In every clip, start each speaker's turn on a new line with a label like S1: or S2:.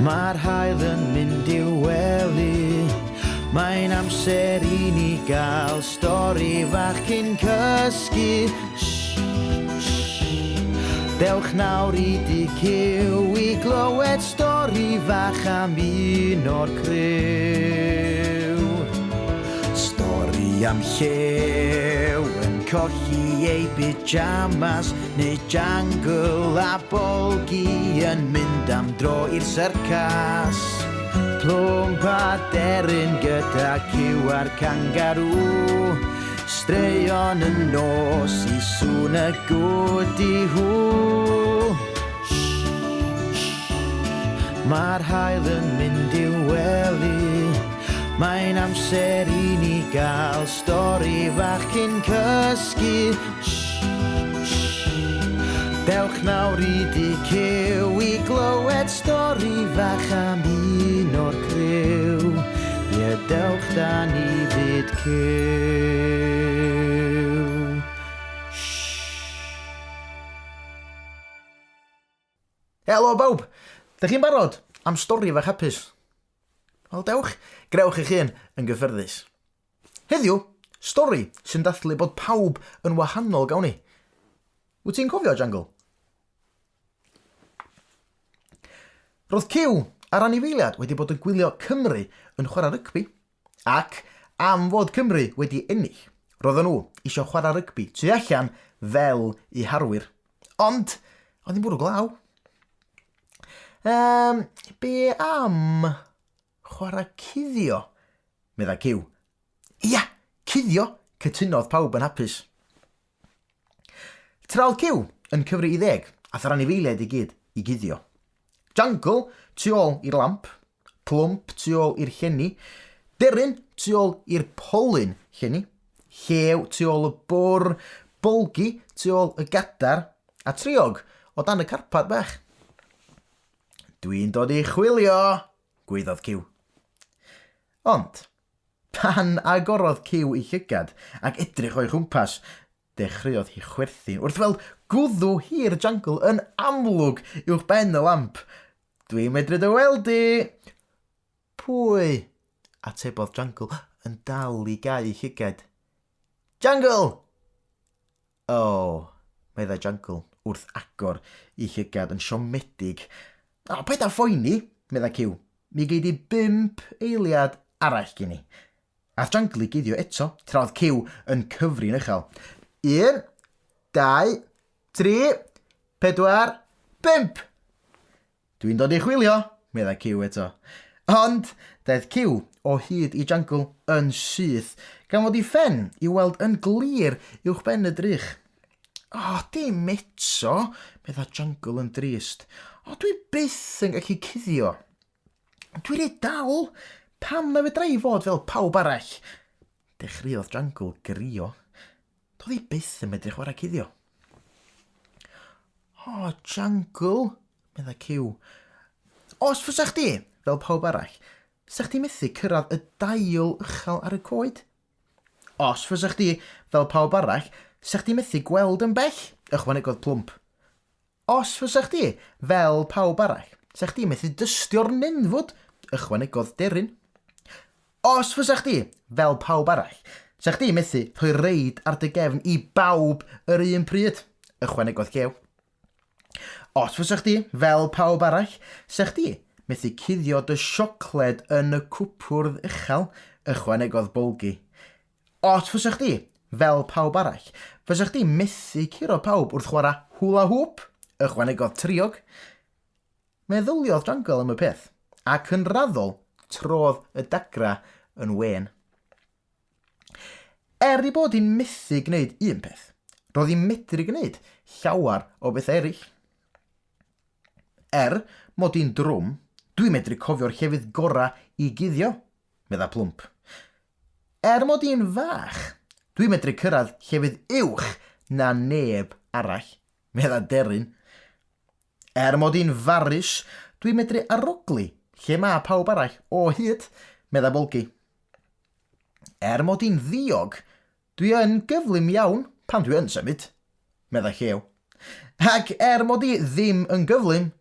S1: Mae'r haul yn mynd i'w wely, mae'n amser I ni gael stori fach cyn cysgu. Dewch nawr I di cyw I glywed stori fach am un o'r criw. Stori am llew yn colli ei pyjamas, neu jungle a bolgi yn mynd am dro i'r syrcas. Plwmp a deryn gyda cyw a'r kangaroo, straeon yn nos I sŵn y gwdi hw. Mae'r haul yn mynd i'w wely, mae'n amser I ni gael stori fach cyn cysgu. Dewch nawr I di cyw I glywed stori fach am un o'r criw. Ie, dewch da ni fyd cyw. Helo bawb, dych chi'n barod am stori fach hapus? Wel dewch, grewch eich hun yn gyffyrddus. Heddiw, stori sy'n dathlu bod pawb yn wahanol gawn ni. Wyt ti'n cofio, Jungle? Roedd Cyw a'r anifeiliaid wedi bod yn gwylio Cymru yn chwarae rygbi, ac am fod Cymru wedi ennill, roedden nhw eisiau chwarae rygbi tu allan fel I harwyr. Ond, oedd hi'n bwrw glaw. Be am chwarae cuddio? Medda Cyw. Ia, cuddio, cytunodd pawb yn hapus. Tra oedd Cyw yn cyfri I 10, ath yr anifeiliaid I gyd I guddio. Jungle tu ôl i'r lamp, plwmp tu ôl i'r llenni, deryn tu ôl i'r polyn llenni, llew tu ôl y bwr, bolgi tu ôl y gadar, a triog o dan y carpad bach. Dwi'n dod I chwilio, gwaeddodd Cyw. Ond, pan agorodd Cyw I llygad ac edrych o'i chwmpas, dechreuodd hi chwerthin wrth fel gwddw hi'r Jungle yn amlwg uwch ben y lamp. Dwi'n medru dy weld I. Pwy? Atebodd Jungle yn dal I gau llygad. Jungle! O, meddai Jungle wrth agor I llygad yn siomedig. O, paid â phoeni, meddai Cyw. Mi gei di 5 eiliad arall gen I. Ath Jungle I guddio eto, tra oedd Cyw yn cyfri'n uchel. 1, 2, 3, 4, 5. Dwi'n dod I chwilio, meddai Cyw eto. Ond, daeth Cyw o hyd I Jungle yn syth, gan fod I ffen I weld yn glir uwch ben y drych. O, dim eto, meddai Jungle yn drist. O, dwi byth yn gallu cuddio. Dwi rhaid dal, pam na fedra I fod fel pawb arall? Dechreuodd Jungle grio. Doedd I byth yn medru chwarae cuddio. O, Jungle, meddai Cyw. Os fysa chdi, fel pawb arall, sa chdi methu cyrraedd y dail uchel ar y coed? Os fysa chdi, fel pawb arall, sa chdi methu gweld yn bell? Ychwanegodd plwmp. Os fysa chdi, fel pawb arall, sa chdi methu dystio'r nenfwd? Ychwanegodd deryn. Os fysa chdi, fel pawb arall, sa chdi methu rhoi reid ar dy gefn I bawb yr un pryd? Ychwanegodd Cyw. Os fysa chdi, fel pawb arall, sa chdi methu cuddio dy siocled yn y cwpwrdd uchel? Ychwanegodd bolgi. Os fysa chdi, fel pawb arall, fysa chdi methu curo pawb wrth chwarae hula hoop? Ychwanegodd triog. Meddyliodd Jungle am y peth, ac yn raddol trodd y dagra yn wen. I bod hi'n methu gwneud un peth, roedd hi'n medru gwneud llawer o beth eraill. Mod i'n drwm, dwi'n medru cofio'r llefydd gora I guddio, medda plwmp. Mod i'n fach, dwi'n medru cyrraedd llefydd uwch na neb arall, medda deryn. Mod i'n farus, dwi'n medru arogli lle mae pawb arall o hyd, medda bolgi. Mod i'n ddiog, dwi yn gyflym iawn pan dwi yn symud, medda Llew. Ac mod I ddim yn gyflym,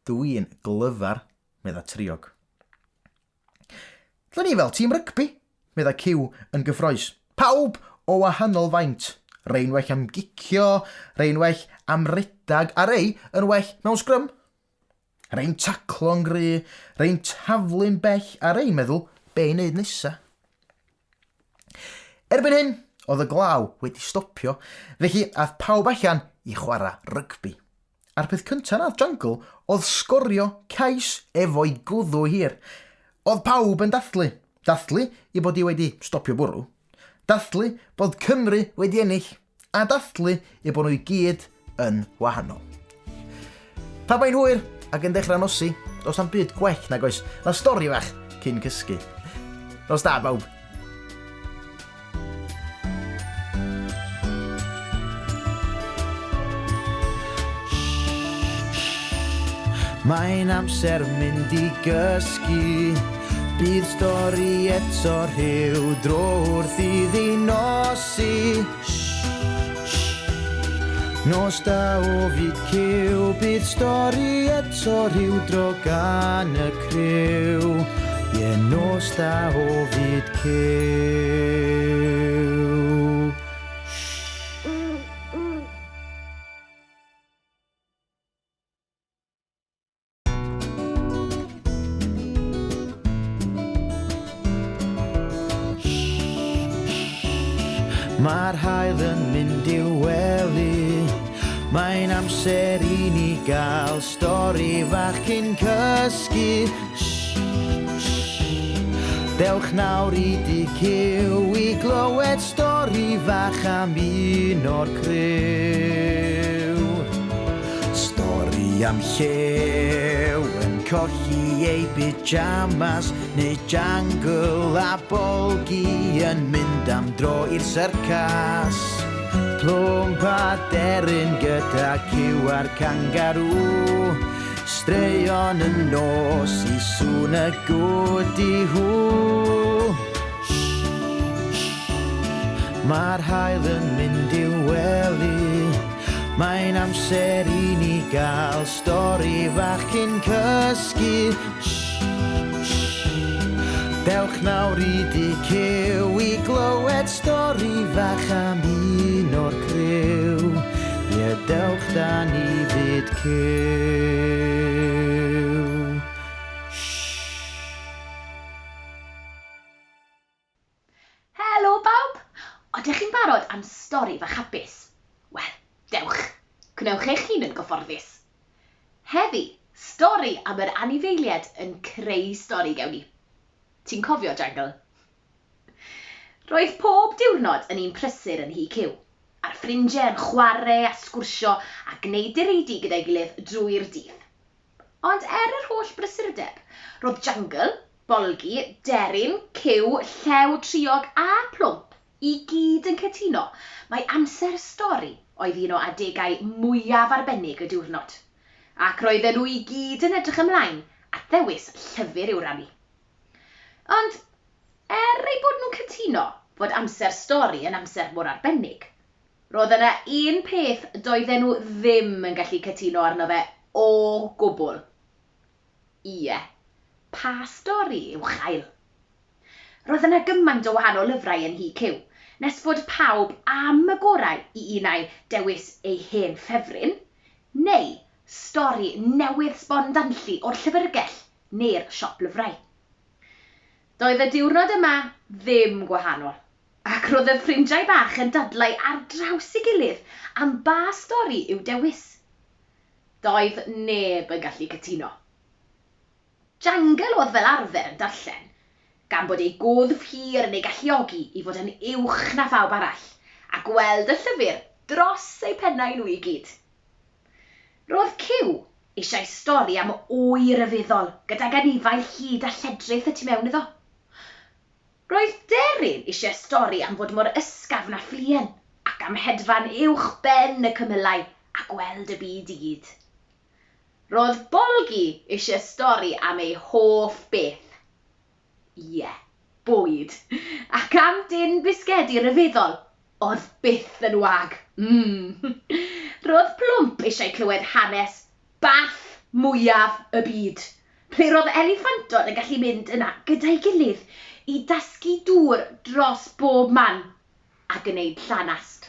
S1: dwi'n glyfar, medda Triog. Dyn ni fel tîm rygbi, medda Cyw yn gyffroes. Pawb o wahanol faint. Rei'n well am gicio, rei'n well am redag, a rei yn well mewn sgrym. Rei'n taclo'n gry, rei'n taflu'n bell, a rei'n meddwl be i wneud nesa. Erbyn hyn, oedd y glaw wedi stopio, felly ath pawb allan i chwarae rygbi. A'r peth cyntaf nath Jungle oedd sgorio cais efo'i gwddw hir. Oedd pawb yn dathlu i bod i wedi stopio bwrw, dathlu bod Cymru wedi ennill, a dathlu i bod nhw i gyd yn wahanol. Pa mae'n hwyr ac yn dechrau nosi, does am byd gwell nag oes na stori fach cyn cysgu. Nos da, bawb. Mae'n amser mynd i gysgu, bydd stori eto rhyw dro wrth iddi nosi. Nos da o fyd Cyw, bydd stori eto rhyw dro gan y criw. Ie, nos da o fyd Cyw. Mae'r haul yn mynd i'w wely, mae'n amser i ni gael stori fach cyn cysgu. Dewch nawr i di Cyw i glywed stori fach am un o'r criw. Stori am Llew yn colli ei pyjamas, neu Jungle a Bolgi yn mynd am dro i'r syrcas. Plwmp a deryn gyda Cyw a'r kangaroo, straeon yn nos i sŵn y gwdi hw. Mae'r haul yn mynd i'w wely, mae'n amser i ni gael stori fach cyn cysgu. Dewch nawr i di Cyw i glywed stori fach am un o'r criw. Ie, dewch da ni fyd Cyw.
S2: Helo bawb! Odych chi'n barod am stori fach hapus? Wel, dewch, cwnewch eich hun yn gyfforddus. Heddi, stori am yr anifeiliaid yn creu stori gewn ni. Ti'n cofio, Jungle? Roedd pob diwrnod yn un prysur yn hi Cyw, a'r ffrindiau yn chwarae a sgwrsio a gwneud direidi gyda'i gilydd drwy'r dydd. Ond yr holl brysurdeb, roedd Jungle, Bolgi, Deryn, Cyw, Llew, Triog a Plwmp i gyd yn cytuno mae amser stori oedd un o adegau mwyaf arbennig y diwrnod, ac roedden nhw i gyd yn edrych ymlaen at ddewis llyfr i'w rannu. Ond, ei bod nhw'n cytuno fod amser stori yn amser mor arbennig, roedd yna un peth doedden nhw ddim yn gallu cytuno arno fe o gwbl. Ie, pa stori yw chael? Roedd yna gymaint o wahanol lyfrau yn hi Cyw, nes fod pawb am y gorau i unau dewis ei hen ffefryn, neu stori newydd sbondanllu o'r llyfrgell neu'r siop lyfrau. Doedd y diwrnod yma ddim gwahanol, ac roedd y ffrindiau bach yn dadlau ar draws ei gilydd am ba stori i'w dewis. Doedd neb yn gallu cytuno. Jungle oedd fel arfer yn darllen, gan bod ei gwddf hir yn ei galluogi i fod yn uwch na phawb arall, a gweld y llyfr dros eu pennau nhw i gyd. Roedd Cyw eisiau stori am oer ryfeddol gyda ganifail hyd a lledrith y tu mewn iddo. Roedd Deryn eisiau stori am fod mor ysgafn a fflien, ac am hedfan uwch ben y cymylau a gweld y byd i gyd. Roedd Bolgi eisiau stori am ei hoff beth. Ie, bwyd, ac am dyn bisgedi ryfeddol oedd byth yn wag. Roedd Plwmp eisiau clywed hanes bath mwyaf y byd, ble roedd eliffantod yn gallu mynd yna gyda'i gilydd i dasgu dŵr dros bob man a gwneud llanast.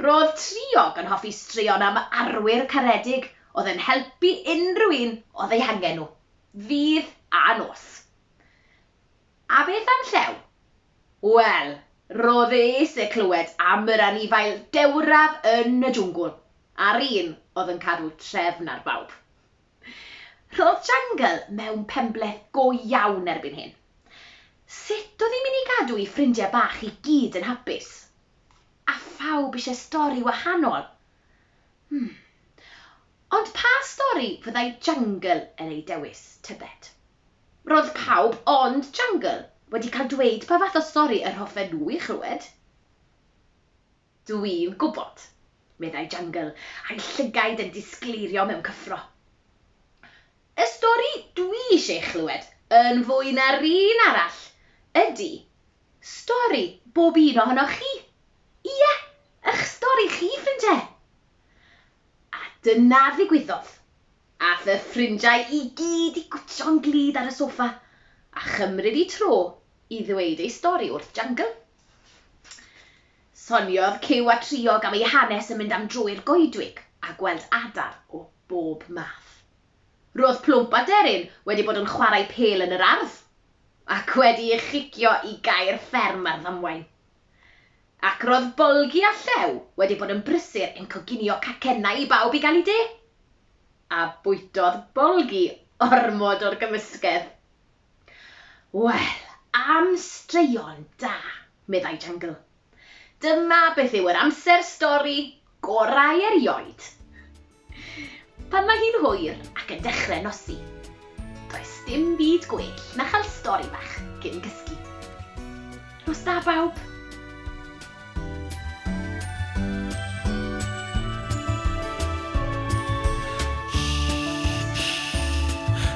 S2: Roedd triog yn hoffi straeon am arwyr caredig oedd yn helpu unrhyw un oedd ei hangen nhw, ddydd a nos. A beth am llew? Wel, roedd eisiau clywed am yr anifail dewraf yn y jwngl, a'r un oedd yn cadw trefn ar bawb. Roedd jungle mewn penbleth go iawn erbyn hyn. Sut oedd hi'n mynd i gadw i ffrindiau bach i gyd yn hapus? A phawb eisiau stori wahanol. Ond pa stori fyddai jungle yn ei dewis, tybed? Roedd pawb ond jungle wedi cael dweud pa fath o stori yr hoffen nhw i chlywed. Dwi'n gwybod, meddai jungle a'i llygaid yn disgleirio mewn cyffro. Y stori dwi eisiau chlywed yn fwy na'r un arall ydy stori bob un ohonoch chi. Ie, eich stori chi, ffrindiau. A dyna ddigwyddodd. Ath y ffrindiau i gyd i gwtio'n glid ar y soffa a chymryd i tro i ddweud ei stori wrth jungle. Soniodd Cyw a triog am ei hanes yn mynd am dro i'r goedwig a gweld adar o bob math. Roedd Plwmp a Deryn wedi bod yn chwarae pêl yn yr ardd ac wedi ei chicio i gair fferm ar ddamwain. Ac roedd Bolgi a Llew wedi bod yn brysur yn coginio cacennau i bawb i gael ei de. A bwytodd Bolgi ormod o'r gymysgedd. Wel, am straeon da, meddai jungle. Dyma beth yw yr amser stori gorau erioed. Pan mae hi'n hwyr ac yn dechrau nosi, does dim byd gwell na chael stori bach cyn gysgu. Nos da bawb.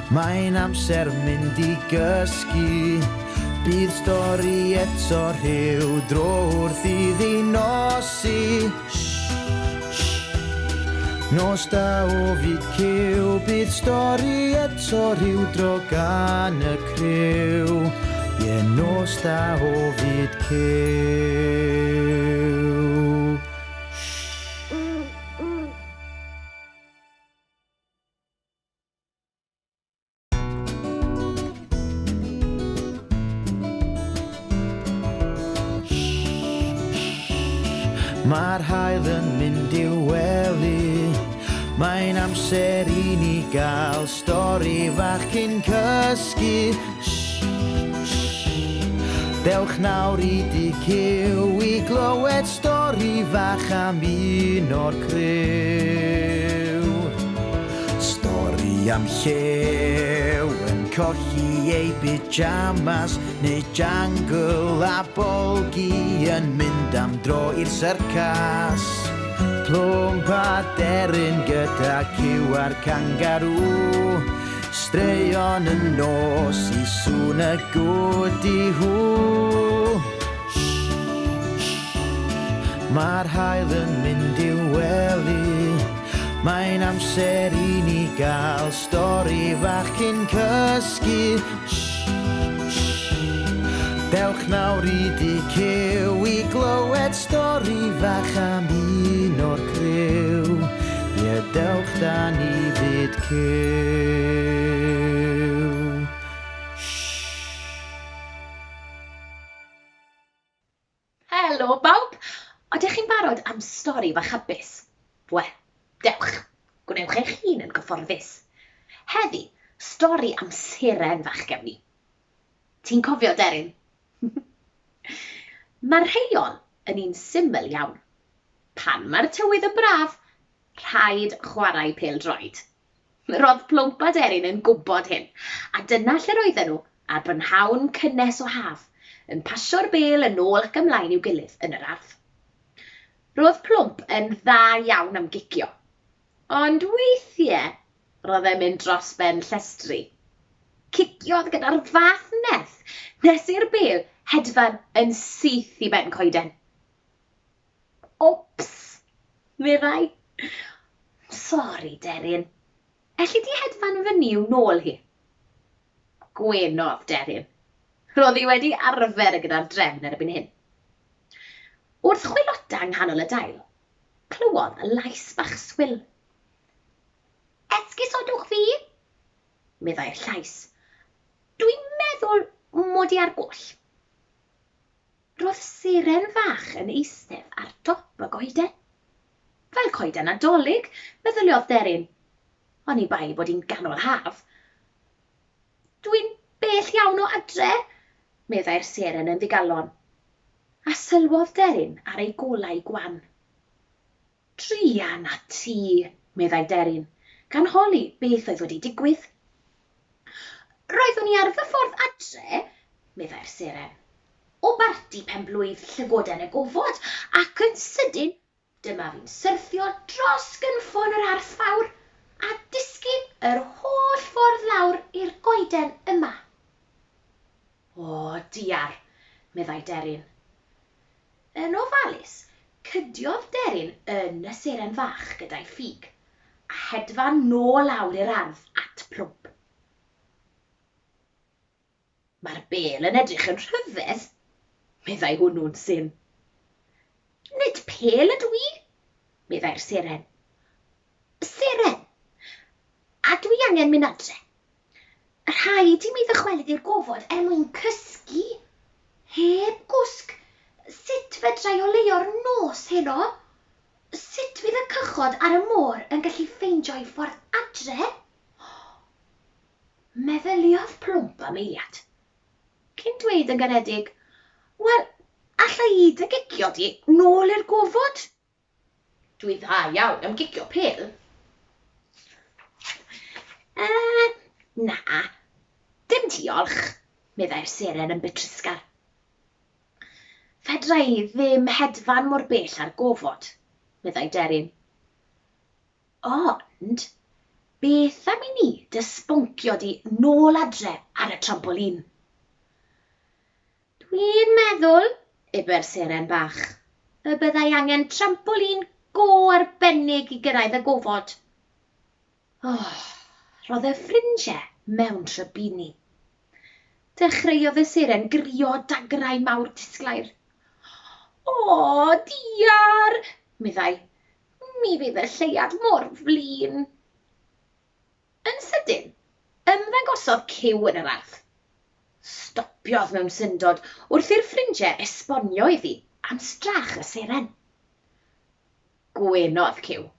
S1: Mae'n amser mynd i gysgu, bydd stori eto rhyw dro wrth iddi nosi. Nos da o fyd cyw, bydd stori eto rhyw dro gan y criw. Ie, nos da o fyd cyw. Mae'r haul yn mynd i'w wely, mae'n amser i ni gael stori fach cyn cysgu. Dewch nawr i di cyw i glywed stori fach am un o'r criw. Stori am Llew yn colli ei pyjamas, neu jungle a Bolgi yn mynd am dro i'r syrcas. Plwmp a Deryn gyda Cyw a'r kangaroo, straeon yn nos i sŵn y gwdi hw. Mae'r haul yn mynd i'w wely, mae'n amser i ni gael stori fach cyn cysgu. Dewch nawr i di cyw i glywed stori fach am un o'r criw. Ie, dewch da ni fyd cyw.
S2: Helo bawb, odych chi'n barod am stori fach hapus? Wel, dewch, gwnewch eich hun yn gyfforddus. Heddi, stori am Seren Fach gewn ni. Ti'n cofio, Deryn? Mae'r rheiol yn un syml iawn. Pan mae'r tywydd yn braf, rhaid chwarae pêl-droed. Roedd Plwmp a Deryn yn gwybod hyn, a dyna lle roedden nhw ar brynhawn cynnes o haf, yn pasio'r bêl yn ôl ac ymlaen i'w gilydd yn yr ardd. Roedd Plwmp yn dda iawn am gicio, ond weithiau roedd e'n mynd dros ben llestri. Ciciodd gyda'r fath nes i'r bêl hedfan yn syth i ben coeden. Ops, meddai. Sori, Deryn. Elli di hedfan fyny i'w nôl hi? Gwenodd deryn. Roedd hi wedi arfer gyda'r drefn erbyn hyn. Wrth chwilota yng nghanol y dail, clywodd y lais bach swil. Esgusodwch fi? Meddai'r llais. Dwi'n meddwl mod i ar goll. Roedd Seren Fach yn eistedd ar top y goeden. Fel coeden nadolig, meddyliodd deryn. Oni bai bod hi'n ganol haf. Dwi'n bell iawn o adre, meddai'r Seren yn ddigalon. A sylwodd deryn ar ei golau gwan. Trian a ti, meddai deryn, gan holi beth oedd wedi digwydd. Roeddwn i ar fy ffordd adre, meddai'r Seren, o barti penblwydd llygoden y gofod, ac yn sydyn, dyma fi'n syrthio dros gynffon yr arth fawr a disgyn yr holl ffordd lawr i'r goeden yma. O, diar, meddai deryn. Yn ofalus, cydiodd deryn yn y Seren Fach gyda'i ffug, a hedfan nôl lawr i'r ardd at plwmp. Mae'r bel yn edrych yn rhyfedd, meddai hwnnw'n syn. Nid pel ydw i, meddai'r Seren. Seren, a dwi angen mynd adre. Rhaid i mi ddychwelyd i'r gofod mwyn cysgu, heb gwsg. Sut fedrai o leio'r nos heno? Sut fydd y cychod ar y môr yn gallu ffeindio'i ffordd adre? Meddyliodd plwmp am eiliad. Cyn dweud yn garedig, wel, allai i dy gicio di nôl i'r gofod? Dwi dda iawn am gicio pel. Na, dim diolch, meddai'r Seren yn bytrysgar. Fedra i ddim hedfan mor bell ar gofod, meddai deryn. Ond, beth am i ni dysboncio di nôl adre ar y trampolin? Dwi'n meddwl, eber Seren bach, y byddai angen trampolin go arbennig i gyrraedd y gofod. Roedd y ffrindiau mewn trybini. Dechreuodd y Seren grio dagrau mawr disglair. O, diar, meddai, mi fydd y lleiad mor flin. Yn sydyn, ymddangosodd ciw yn yr ardd. Stopiodd mewn syndod wrth i'r ffrindiau esbonio iddi am strach y Seren. Gwenodd ciw.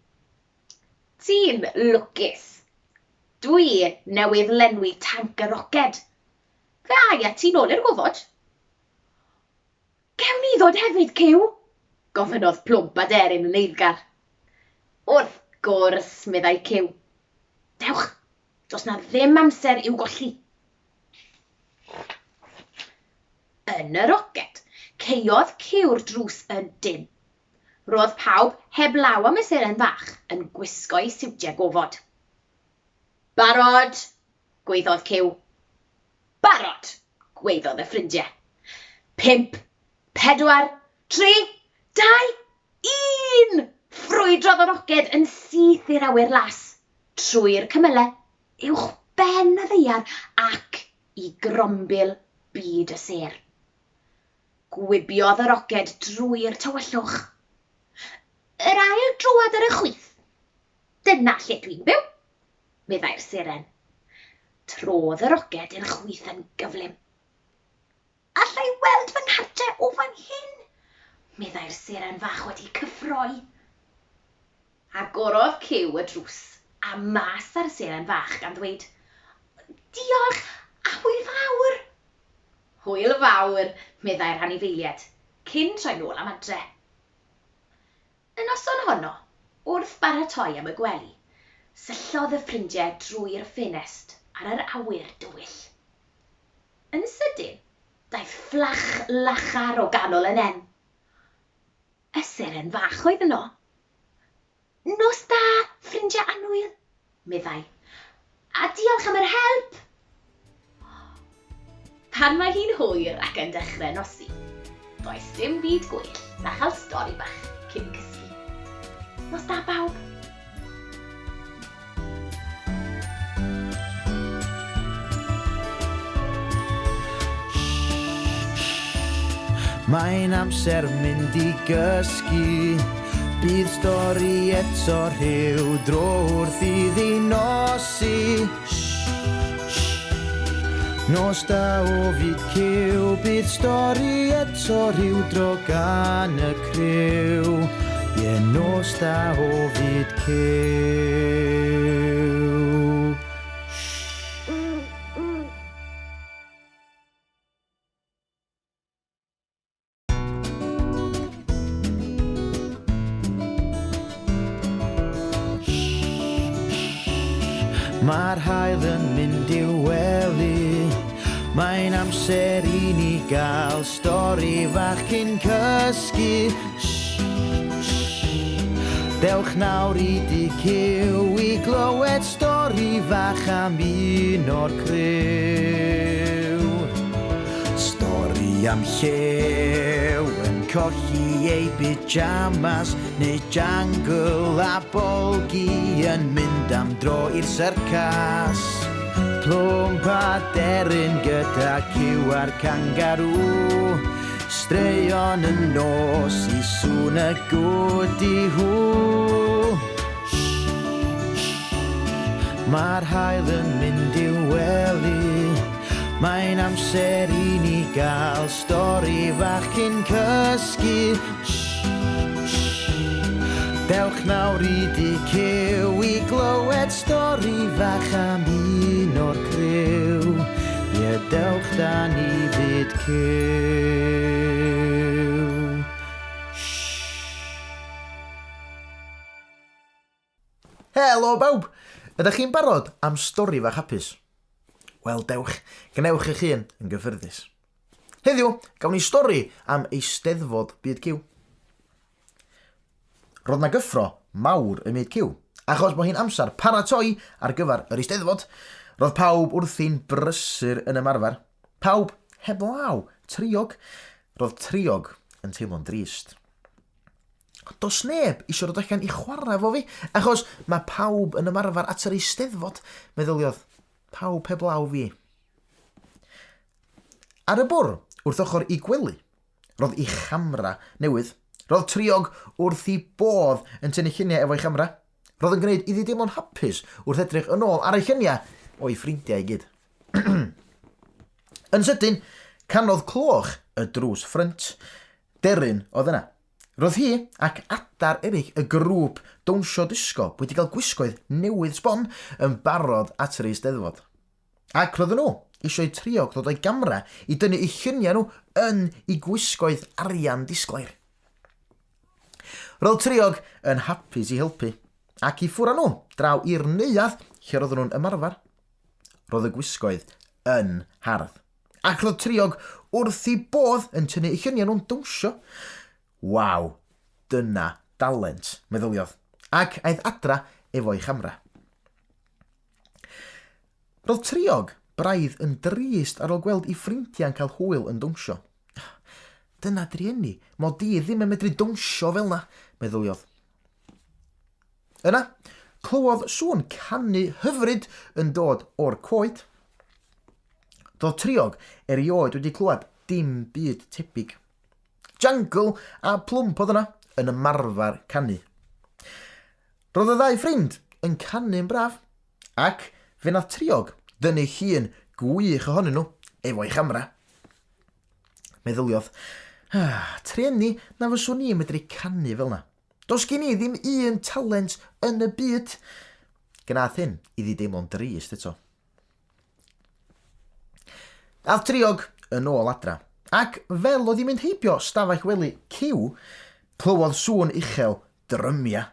S2: Ti'n lwcus. Dwi newydd lenwi tanc y roced. Fe ai a ti nôl i'r gofod? Gewn ni ddod hefyd, ciw? Gofynodd plwmp a deryn yn eiddgar. Wrth gwrs, meddai ciw. Dewch, does na ddim amser i'w golli. Yn y roced, ceiodd ciw'r drws yn dyn. Roedd pawb heb law am y Seren Fach yn gwisgo'i siwtiau gofod. Barod, gweiddodd ciw. Barod, gweiddodd y ffrindiau. 5, 4, 3, 2, 1! Ffrwydrodd y roced yn syth i'r awyr las, trwy'r cymylau, uwch ben y ddeiar ac i grombil byd y ser. Gwibiodd y roced drwy'r tywyllwch. Yr ail drwad ar y chwith. Dyna lle dwi'n byw, meddai'r Seren. Trodd y roced i'r chwith yn gyflym. Allai weld fy nghartre o fan hyn, meddai'r Seren Fach wedi cyffroi. Agorodd ciw y drws a mas ar Seren Fach gan ddweud, diolch a hwyl fawr. Hwyl fawr, meddai'r anifeiliaid, cyn troi nôl am adre. Yn noson honno, wrth baratoi am y gwely, syllodd y ffrindiau drwy'r ffenest ar yr awyr dywyll. Yn sydyn, daeth fflach lachar o ganol y nen. Y Seren Fach oedd yno. Nos da, ffrindiau annwyl, meddai, a diolch am yr help. Pan mae hi'n hwyr ac yn dechrau nosi, does dim byd gwell na chael stori bach cyn cysgu. Nos da bawb.
S1: Mae'n amser mynd I gysgu, bydd stori eto rhyw dro wrth iddi nosi. Nos da o fyd cyw, bydd stori eto rhyw dro gan y criw. Ie, nos da o fyd cyw. Mae'r haul yn mynd i'w wely, mae'n amser I ni gael stori fach cyn cysgu. Dewch nawr I di cyw I glywed stori fach am un o'r criw. Stori am llew yn colli ei pyjamas, neu jungle a bolgi yn mynd am dro i'r syrcas. Plwmp a deryn gyda cyw a'r kangaroo, straeon yn nos I sŵn y gwdi hw. Mae'r haul yn mynd i'w wely, mae'n amser I ni gael stori fach cyn cysgu. Dewch nawr I di cyw I glywed stori fach am un o'r criw. Ie, dewch da ni fyd cyw. Helo bawb! Ydych chi'n barod am stori fach hapus? Wel, dewch, gnewch eich hun yn gyffyrddus. Heddiw, gawn ni stori am Eisteddfod byd cyw. Roedd na gyffro mawr y byd cyw, achos bod hi'n amser paratoi ar gyfer yr Eisteddfod. Roedd pawb wrthi'n brysur yn ymarfer. Pawb heblaw, triog. Roedd triog yn teimlo'n drist. Does neb isio dod allan I chwarae fo fi, achos mae pawb yn ymarfer at yr Eisteddfod, meddyliodd. Pawb heblaw fi. Ar y bwr, wrth ochr I gwely, roedd I chamra newydd. Roedd triog wrth I bodd yn tynnu lluniau efo'i chamra. Roedd yn gwneud iddi deimlo'n hapus wrth edrych yn ôl ar ei lluniau o'i ffrindiau I gyd. Yn sydyn, canodd cloch y drws ffrynt. Deryn oedd yna. Roedd hi ac adar eraill y grŵp dawnsio disgo wedi cael gwisgoedd newydd sbon yn barod at yr Eisteddfod. Ac roedden nhw eisiau triog ddod o'i gamra I dynnu eu lluniau nhw yn I gwisgoedd arian disglair. Roedd triog yn hapus I helpu, ac I ffwrdd nhw draw i'r neuadd lle roedden nhw'n ymarfer. Roedd y gwisgoedd yn hardd. Ac roedd triog wrth I bodd yn tynnu eu lluniau nhw'n dawnsio. Waw, dyna dalent, meddyliodd, ac aeth adra efo'i chamra. Roedd triog braidd yn drist ar ôl gweld I ffrindiau'n cael hwyl yn dawnsio. Dyna drienni, mod I ddim yn medru dawnsio fel na, meddyliodd. Yna, clywodd sŵn canu hyfryd yn dod o'r coed. Doedd triog erioed wedi clywed dim byd tebyg. Jungle a plwmp oedd yna yn ymarfer canu. Roedd y ddau ffrind yn canu'n braf, ac fe nath triog dynnu llun gwych ohonyn nhw efo'i chamra. Meddyliodd, trienni na fyswn I medru canu fel na. Does gen I ddim un talent yn y byd. Gnaeth hyn iddi deimlo'n drist eto. Ath triog yn ôl adra, ac fel oedd hi'n mynd heibio stafell wely cyw, plywodd sŵn uchel drymia.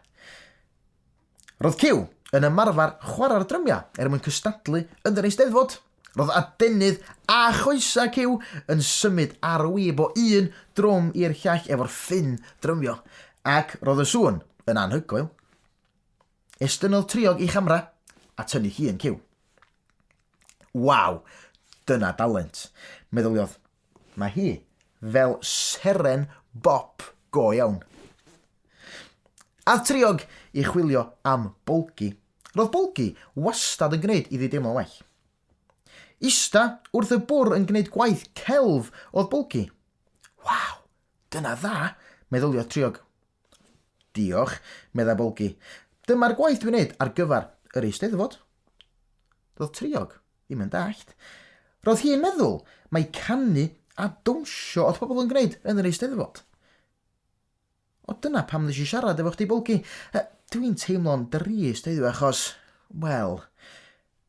S1: Roedd cyw yn ymarfer chwarae'r drymia mwyn cystadlu yn yr Eisteddfod. Roedd adenydd a choesa cyw yn symud ar wyb o un drwm i'r llall efo'r ffyn drymio, ac roedd y sŵn yn anhygoel. Estynodd triog I chamra a tynnu llun cyw. Waw, dyna dalent, meddyliodd. Mae hi fel seren bop go iawn. Ath triog I chwilio am bolgi. Roedd bolgi wastad yn gwneud iddi deimlo well. Ista wrth y bwr yn gwneud gwaith celf oedd bolgi. Waw, Dyna dda, meddyliodd triog. Diolch, medda Bolgi. Dyma'r gwaith dwi'n neud ar gyfer yr Eisteddfod. Roedd triog ddim yn dallt. Roedd hi'n meddwl mae canu a dawnsio oedd pobl yn gwneud yn yr Eisteddfod. O dyna pam ddys i siarad efo chdi Bolgi. Dwi'n teimlo'n drist heddiw achos, wel,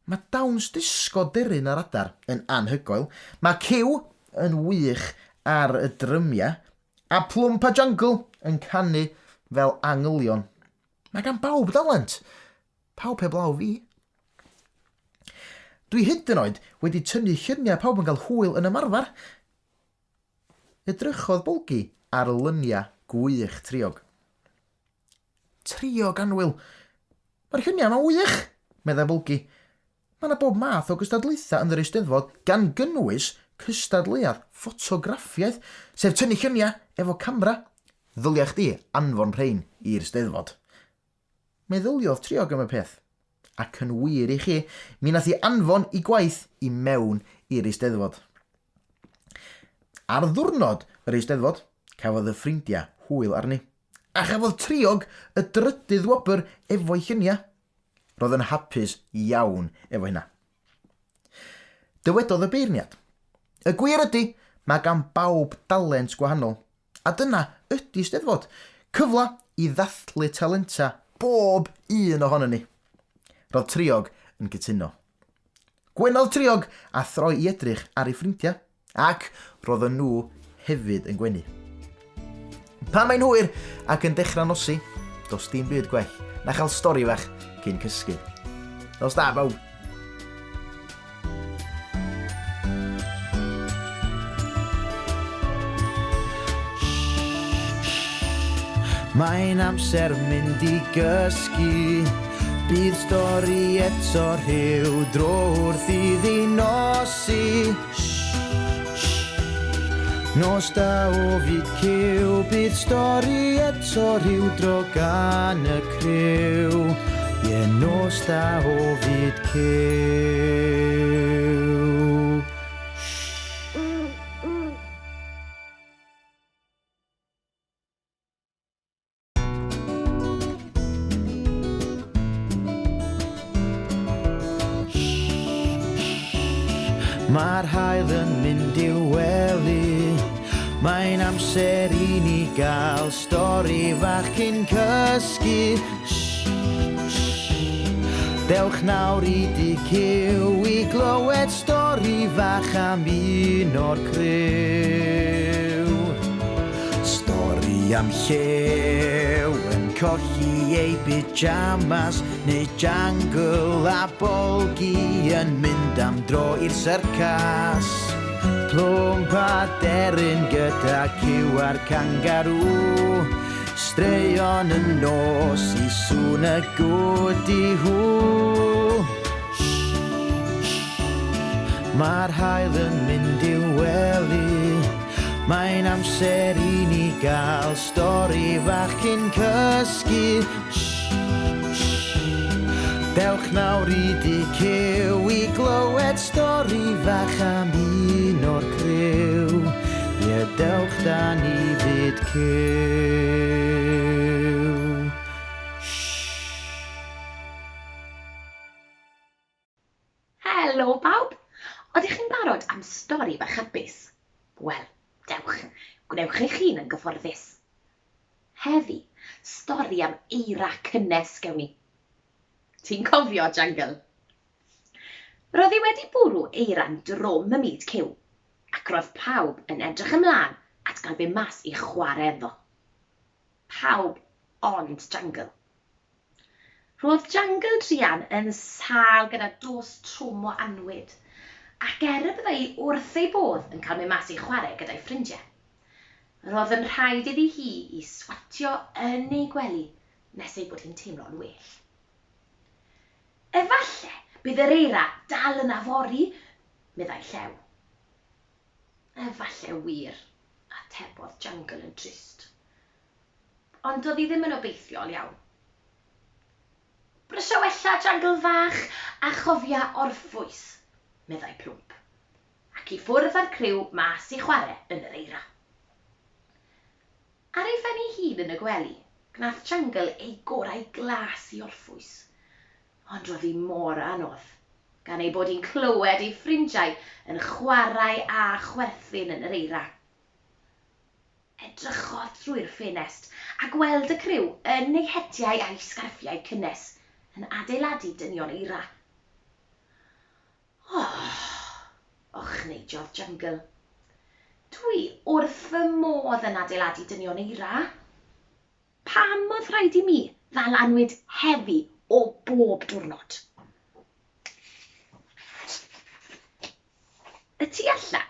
S1: mae dawns disgo deryn ar adar yn anhygoel. Mae Cyw yn wych ar y drymia a Plwmp a Jungle yn canu fel angylion. Mae gan bawb dalent. Pawb heblaw fi. Dwi hyd yn oed wedi tynnu lluniau pawb yn cael hwyl yn ymarfer. Edrychodd Bolgi ar lyniau gwych triog. Triog anwyl. Mae'r lluniau yma'n wych, medda Bolgi. Mae yna bob math o gystadlaethau yn yr Eisteddfod gan gynnwys cystadleuaeth ffotograffiaeth, sef tynnu lluniau efo camera. Ddylia chdi anfon rhain i'r Eisteddfod. Meddyliodd triog am y peth, ac yn wir i chi, mi nath I anfon I gwaith I mewn i'r Eisteddfod. Ar ddiwrnod yr Eisteddfod, cafodd y ffrindiau hwyl arni, a chafodd triog y drydydd wobr efo'i lluniau. Roedd yn hapus iawn efo hynna. Dywedodd y beirniad. Y gwir ydy, mae gan bawb dalent gwahanol, a dyna ydy Eisteddfod, cyfla I ddathlu talenta bob un ohonon ni. Roedd triog yn gytuno. Gwenodd triog a throi I edrych ar ei ffrindiau, ac roedd nhw hefyd yn gwenu. Pan mae'n hwyr ac yn dechrau nosi, dos dim byd gwell na chael stori fach cyn cysgu. Nos da, bawb. Mae'n amser mynd I gysgu, bydd stori eto rhyw dro wrth iddi nosi. Nos da o fyd Cyw, bydd stori eto rhyw dro gan y criw. Ie, nos da o fyd Cyw. Mae'r haul yn mynd i'w wely, mae'n amser I ni gael stori fach cyn cysgu. Dewch nawr I di Cyw I glywed stori fach am un o'r criw. Stori am Lliw yn colli ei pyjamas, neu Jungle a Bolgi yn mynd am dro i'r syrcas. Plwmp a deryn gyda Cyw a'r kangaroo, straeon yn nos I sŵn y gwdi hw. Mae'r haul yn mynd i'w wely, mae'n amser I ni gael stori fach cyn cysgu. Dewch nawr I di Cyw I glywed stori fach am un o'r criw. Ie, dewch da ni fyd Cyw.
S2: Helo bawb! Oeddech chi'n barod am stori bach hapus? Wel, dewch, gwnewch eich hun yn gyfforddus. Heddi, stori am Eira Cynnes gewn ni. Ti'n cofio, Jungle? Roedd hi wedi bwrw Eira'n drwm y myd Cyw, ac roedd pawb yn edrych ymlaen at gael fe mas I chwarae efo. Pawb ond Jungle. Roedd Jungle druan yn sâl gyda dos trwm o anwyd, ac byddai hi wrth ei bodd yn cael me mas I chwarae gyda'i ffrindiau. Roedd yn rhaid iddi hi I swatio yn ei gwely nes ei bod hi'n teimlo'n well. Efallai bydd yr Eira dal yn afori, meddai Llew. Efallai wir, atebodd Jungle yn trist. Ond doedd hi ddim yn obeithiol iawn. Brysio wella Jungle fach a chofia orffwys, meddai Plwmp, ac I ffwrdd â'r criw mas I chwarae yn yr Eira. hun yn y gwely, gnaeth Jungle ei gorau glas i orffwys. Ond roedd hi mor anodd, gan ei bod hi'n clywed ei ffrindiau yn chwarae a chwerthin yn yr eira. Edrychodd drwy'r ffenest a gweld y criw yn eu hetiau a'i sgarffiau cynnes yn adeiladu dynion eira. Ochneidodd Jungle. Dwi wrth fy modd yn adeiladu dynion eira. Pam oedd rhaid i mi ddalanwyd heddi o bob diwrnod? Y tu allan,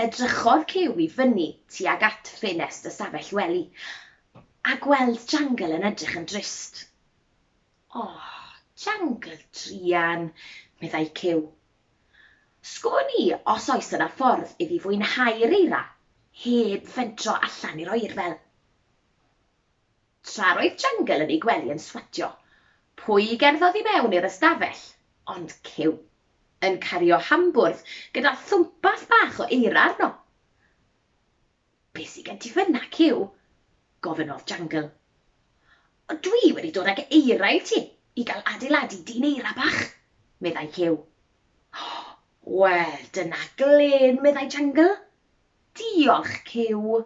S2: edrychodd Cyw i fyny tuag at ffenest y stafell wely, a gweld Jungle yn edrych yn drist. Jungle druan, meddai Cyw. Sgwn i os oes yna ffordd iddi fwynhau'r eira, heb fentro allan i'r oerfel. Tra roedd Jungle yn ei gwely yn swatio, pwy gerddodd i mewn i'r ystafell, ond Cyw, yn cario hambwrdd gyda thwmpath bach o eira arno. Be sy gen ti fyna, Cyw? Gofynodd Jungle. Dwi wedi dod ag eira i ti i gael adeiladu dyn eira bach, meddai Cyw. Wel, dyna glen, meddai Jungle. Diolch, Cyw.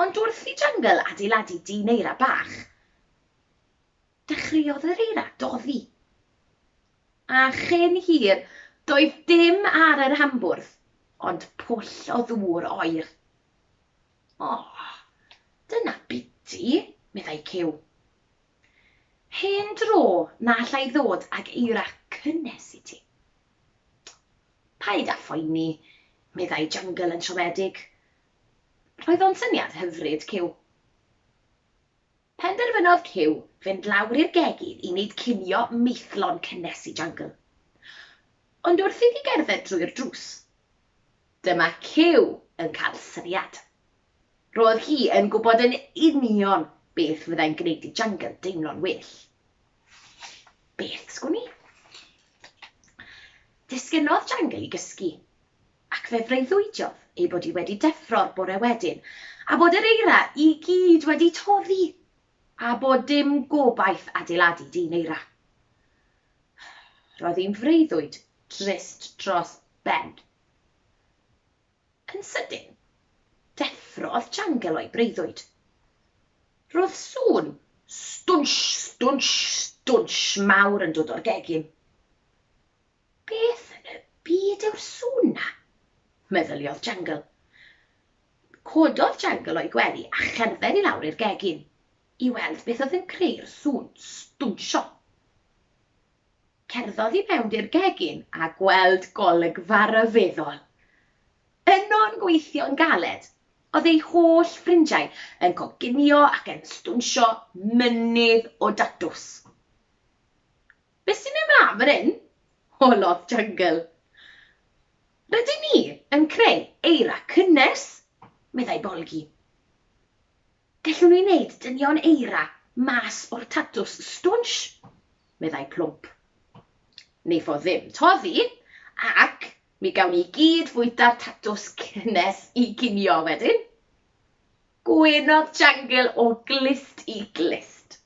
S2: Ond wrth i Jungle adeiladu dyn eira bach, dechreuodd yr eira doddi. A chyn hir, doedd dim ar yr hambwrdd, ond pwll o ddŵr oer. Dyna biti, meddai Cyw. Hen dro na allai ddod ag Eira Cynnes i ti. Paid â phoeni, meddai Jungle yn siomedig. Roedd o'n syniad hyfryd, Cyw. Penderfynodd Cyw fynd lawr i'r gegin i wneud cinio meithlon cynnes i Jungle. Ond wrth iddi gerdded drwy'r drws, dyma Cyw yn cael syniad. Roedd hi yn gwybod yn union beth fyddai'n gwneud i Jungle deimlo'n well. Beth, sgwn i? Disgynodd Jungle i gysgu, ac fe freuddwydiodd ei bod hi wedi deffro'r bore wedyn, a bod yr eira i gyd wedi toddi, a bod dim gobaith adeiladu dyn eira. Roedd hi'n freuddwyd drist dros ben. Yn sydyn, deffrodd Jungle o'i breuddwyd. Roedd sŵn stwnsh, stwnsh, stwnsh mawr yn dod o'r gegin. Beth yn y byd yw'r sŵn na? Meddyliodd Jungle. Cododd Jungle o'i gwely a cherdded i lawr i'r gegin, i weld beth oedd yn creu'r sŵn stwnsio. Cerddodd i mewn i'r gegin a gweld golygfa ryfeddol. Yno'n gweithio'n galed, oedd ei holl ffrindiau yn coginio ac yn stwnsio mynydd o datws. Be sy'n ymlaen fan hyn? Holodd Jungle. Rydyn ni yn creu Eira Cynnes, meddai Bolgi. Gallwn ni wneud dynion eira mas o'r tatws stwnsh, meddai Plwmp. Neith o ddim toddi, ac mi gawn ni gyd fwyta'r tatws cynnes i ginio wedyn. Gwenodd Jungle o glist i glist.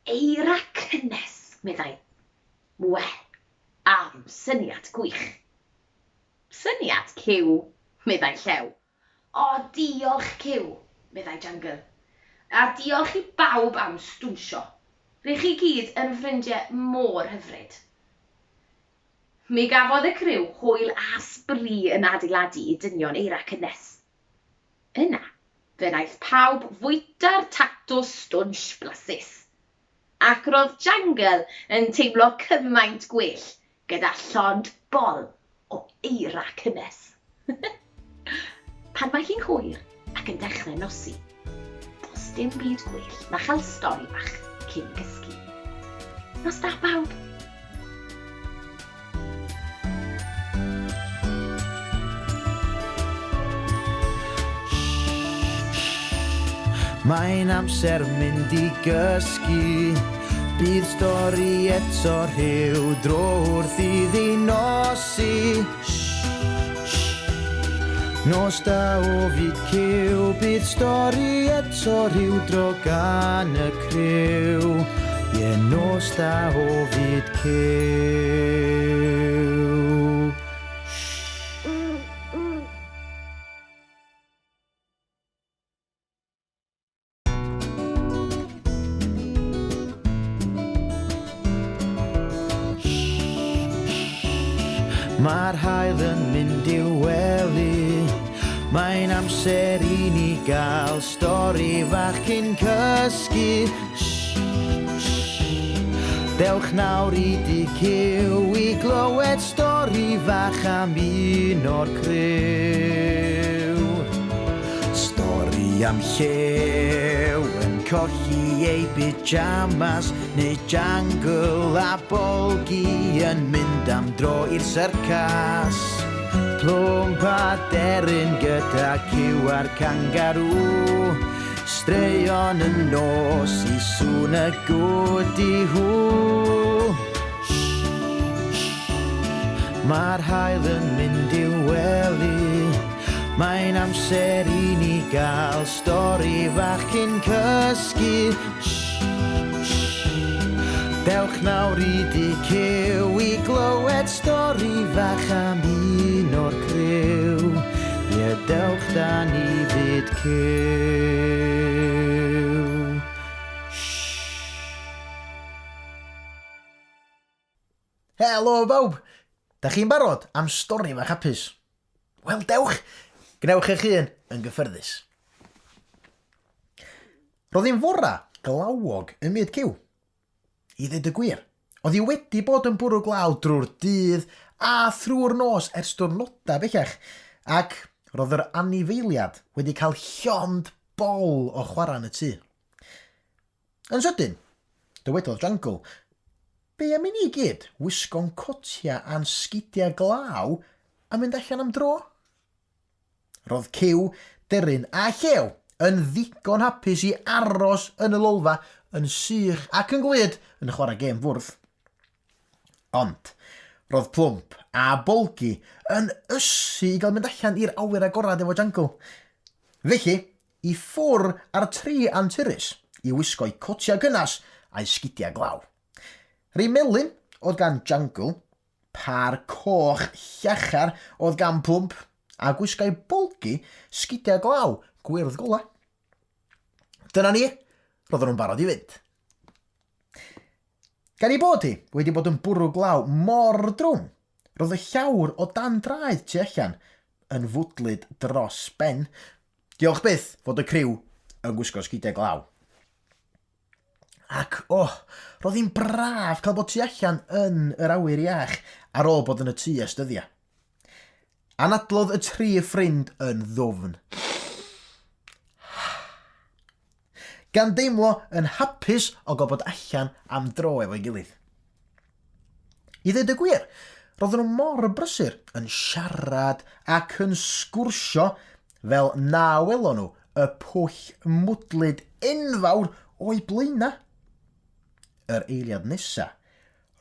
S2: Eira Cynnes, meddai. Wel, am syniad gwych. Syniad Cyw, meddai Llew. Diolch Cyw, meddai Jungle. A diolch i bawb am stwnsio. Rydych chi gyd yn ffrindiau mor hyfryd. Mi gafodd y criw hwyl a sbri yn adeiladu i dynion Eira Cynnes. Yna, fe wnaeth pawb fwyta'r tatws stwnsh blasus. Ac roedd Jungle yn teimlo cymaint gwell gyda llond bol o Eira Cynnes. Pan mae hi'n hwyr ac yn dechrau nosi, does dim byd gwell na chael stori bach cyn gysgu. Nos da bawb!
S1: Mae'n amser mynd i gysgu, bydd stori eto rhyw dro wrth iddi nosi. Nos da o fyd cyw, bydd stori eto rhyw dro gan y criw. Ie, nos da o fyd cyw. Mae'r haul yn mynd i'w wely, mae'n amser i ni gael stori fach cyn cysgu. Dewch nawr i di cyw i glywed stori fach am un o'r criw. Stori am llew yn colli ei pyjamas, neu jungle a bolgi yn mynd am dro i'r syrcas. Plwmp a deryn gyda cyw a'r kangaroo, straeon yn nos i sŵn y gwdi hw. Mae'r haul yn mynd i'w wely, mae'n amser i ni gael stori fach cyn cysgu. Dewch nawr i di cyw i glywed stori fach am un o'r criw. Ie, dewch da ni fyd cyw. Helo bawb! Da chi'n barod am stori fach hapus? Wel, dewch! Gnewch eich hun yn gyffyrddus. Roedd hi'n fora glawog ym myd cyw. I ddweud y gwir, oedd hi wedi bod yn bwrw glaw drwy'r dydd a thrwy'r nos ers diwrnodau bellach, ac roedd yr anifeiliad wedi cael llond bol o chwarae yn y tŷ. Yn sydyn, dywedodd Jungle, be am i ni gyd wisgo'n cotia a'n sgidiau glaw a mynd allan am dro? Roedd cyw, deryn a llew yn ddigon hapus i aros yn y lolfa yn sych ac yn glyd yn chwarae gêm fwrdd. Ond, roedd Plwmp a Bolgi yn ysu i gael mynd allan i'r awyr agorad efo Jungle. Felly, i ffwr ar tri anturus i wisgo'i cotia gynnas a'i sgidiau glaw. Rhi melyn oedd gan Jungle, par coch llachar oedd gan Plwmp, a gwisgai Bolgi sgidiau glaw gwyrdd gola. Dyna ni, roedd nhw'n barod i fynd. Gan I bod hi wedi bod yn bwrw glaw mor drwm, roedd y llawr o dan draed tu allan yn fwdlyd dros ben. Diolch byth fod y criw yn gwisgo sgidiau glaw. Ac roedd hi'n braf cael bod tu allan yn yr awyr iach ar ôl bod yn y tŷ ystyddiau. Anadlodd y tri ffrind yn ddwfn. Gan deimlo yn hapus o gael bod allan am dro efo'i gilydd. I ddweud y gwir, roedden nhw mor brysur yn siarad ac yn sgwrsio fel na welon nhw y pwll mwdlyd enfawr o'i blaena. Yr eiliad nesa,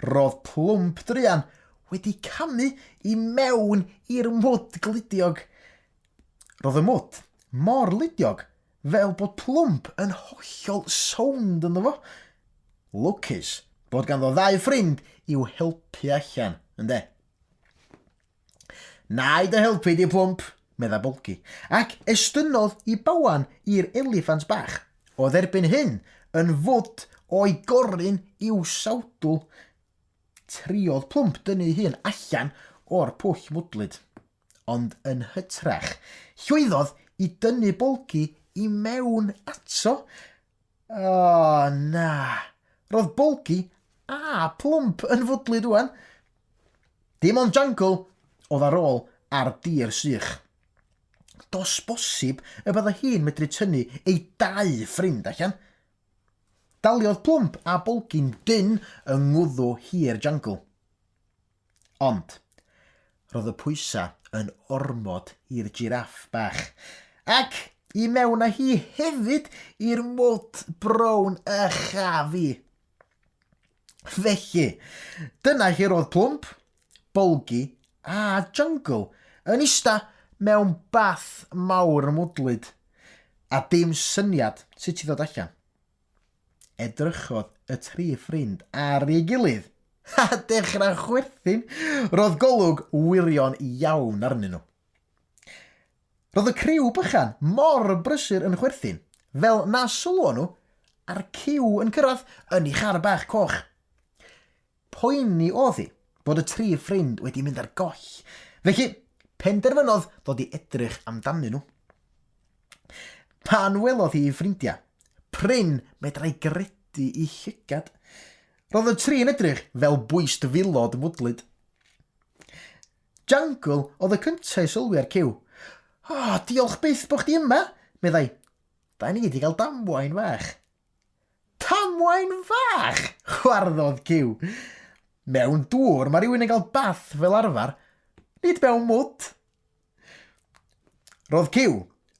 S1: roedd Plwmp druan wedi camu i mewn i'r mwd gludiog. Roedd y mwd mor ludiog fel bod Plwmp yn hollol sownd ynddo fo. Lwcus bod ganddo ddau ffrind i'w helpu allan, ynde? Na i dy helpu di Plwmp, medda Bolgi, ac estynodd I bawan i'r eliffant bach, oedd erbyn hyn yn fwd o'i goryn i'w sawdl. Triodd Plwmp dynnu hun allan o'r pwll mwdlyd, ond yn hytrach, llwyddodd I dynnu Bolgi I mewn ato. Na. Roedd Bolgi a Plwmp yn fwdlyd rwan. Dim ond Jungle oedd ar ôl ar dir sych. Dos bosib y bydda hi'n medru tynnu ei dau ffrind allan. Daliodd Plwmp a Bolgi'n dyn yng ngwddw hir Jungle. Ond, roedd y pwysa yn ormod i'r giraff bach. Ac I mewn â hi hefyd i'r mwd brown y chafi. Felly, dyna chi roedd Plwmp, Bolgi a Jungle yn ista mewn bath mawr y mwdlyd, a dim syniad sut i ddod allan. Edrychodd y 3 ffrind ar ei gilydd, a dechrau chwerthin, roedd golwg wirion iawn arnyn nhw. Roedd y criw bychan mor brysur yn chwerthin, fel na sylwo nhw a'r ciw yn cyrraedd yn ei char bach coch. Poeni oedd hi bod y 3 ffrind wedi mynd ar goll, felly penderfynodd ddod i edrych amdanyn nhw. Pan welodd hi ei ffrindiau, prin medrai gredu i llygad. Roedd y 3 yn edrych fel bwyst filod y mwdlyd. Jungle oedd y cyntaf i sylwi ar ciw. Diolch byth bod chdi yma, meddai. Da ni wedi cael damwain fach. Damwain fach? Chwarddodd ciw. Mewn dŵr mae rhywun yn cael bath fel arfer, nid mewn mwd. Roedd ciw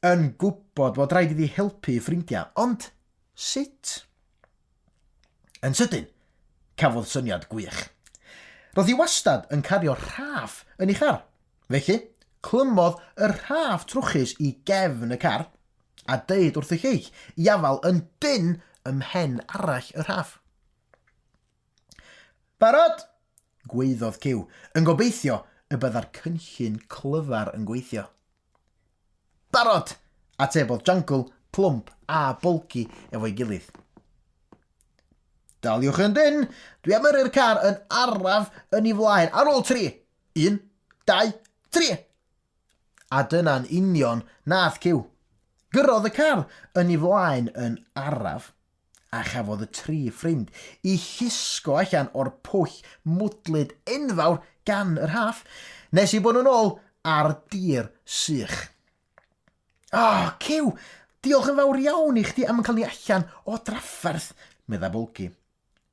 S1: yn gwybod bod rhaid iddi helpu ffrindiau, ond sut? Yn sydyn, cafodd syniad gwych. Roedd hi wastad yn cario rhaff yn ei char, felly clymodd y rhaff trwchus i gefn y car a deud wrth y lleill i afal yn dyn ymhen arall y rhaff. Barod, gweiddodd ciw, yn gobeithio y bydda'r cynllun clyfar yn gweithio. Barod, atebodd Jungle, Plwmp a Bolgi efo'i gilydd. Daliwch yn dyn, dwi am yrru'r car yn araf yn ei flaen ar ôl 3. 1, 2, 3. A dyna'n union nath ciw. Gyrrodd y car yn ei flaen yn araf, a chafodd y 3 ffrind i llusgo allan o'r pwll mwdlyd enfawr gan yr rhaff, nes i bod nhw'n ôl ar dir sych. Ciw, diolch yn fawr iawn i chdi am yn cael ni allan o drafferth, medda Bolgi.